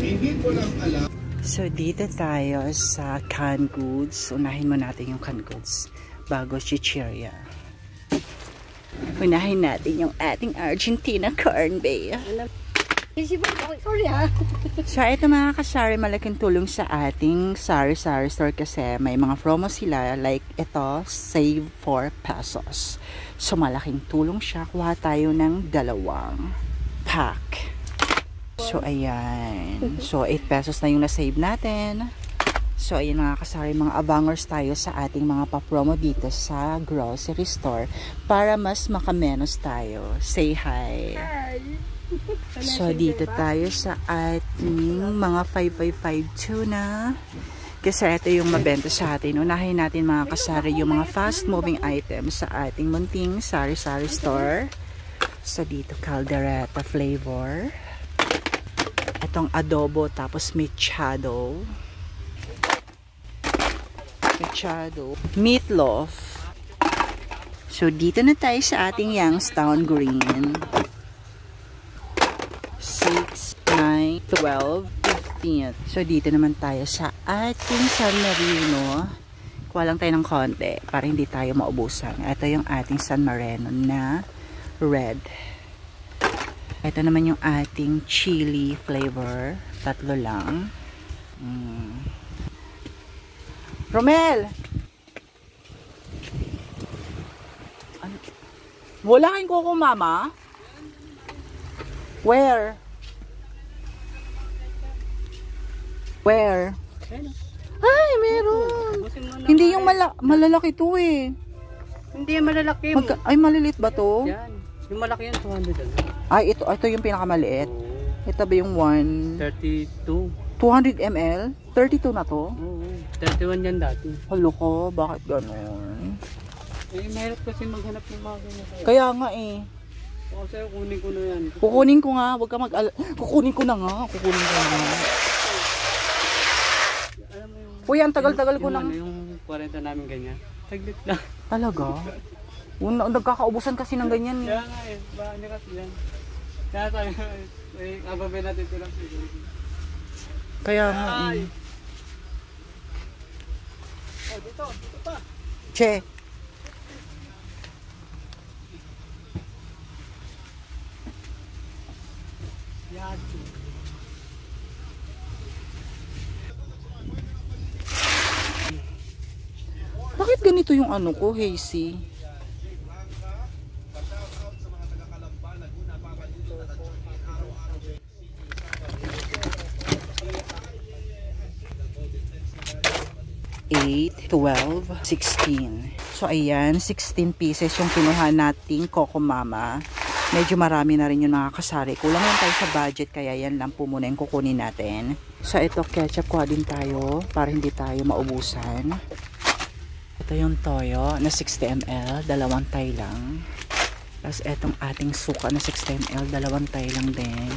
Hindi ko lang alam. So, dito tayo sa canned goods. Unahin mo natin yung canned goods bago chichirya. Unahin natin yung ating Argentina corn beef. So, ito mga kasari, malaking tulong sa ating sari-sari store kasi may mga promo sila. Like ito, save 4 pesos. So, malaking tulong siya. Kuha tayo ng 2 pack. So, ayan. So, 8 pesos na yung na-save natin. So, ayan mga kasari, mga abangers tayo sa ating mga pa-promo dito sa grocery store para mas makamenos tayo. Say hi! Hi! So, dito tayo sa ating mga 555 tuna. Kasi ito yung mabenta sa atin. Unahin natin mga kasari yung mga fast-moving items sa ating munting sari-sari store. So, dito caldereta flavor. Itong adobo, tapos mechado. Meatloaf. So, dito na tayo sa ating Youngstown Green. 6, 9, 12, 15. So, dito naman tayo sa ating San Marino. Kuha lang tayo ng konti para hindi tayo maubusan. Ito yung ating San Marino na red. Ito naman yung ating chili flavor. 3 lang. Romel! Ano? Wala kayong kuko, mama? Where? Where? Ay, meron. Hindi yung malalaki to eh. Hindi yung malalaki. Ay, maliliit ba to? Yan. Yung malaki yan, 200. Ay, ito yung pinakamaliit. Ito ba yung 32. 200 ml? 32 na to? Oo. 31 yan dati. Halo ko, bakit gano'n? Eh, mahirap kasi maghanap ng mga ganyan. Kaya nga eh. Kasi kunin ko na yan. Kukunin ko nga, wag ka kukunin ko na nga. Kukunin ko na nga. Alam mo yung... Uy, ang tagal-tagal ko na. Yung 40 namin ganyan. Taglit lang. Talaga? Nagkakaubusan kasi ng ganyan. Kaya nga eh. Baka niya kasi yan. Kaya tayo, ababay natin ito lang siguro. Kaya nga eh. Oh, dito pa. Che. Bakit ganito yung ano ko, Hazy? $8, $12, $16. So, ayan, 16 pieces yung kinuha nating Coco Mama. Medyo marami na rin yung mga kasari. Kulang lang tayo sa budget, kaya yan lang po muna yung kukunin natin. So, ito, ketchup kuha din tayo para hindi tayo maubusan. Ito yung toyo na 60 ml, 2 tay lang. Tapos, etong ating suka na 60 ml, 2 tay lang din.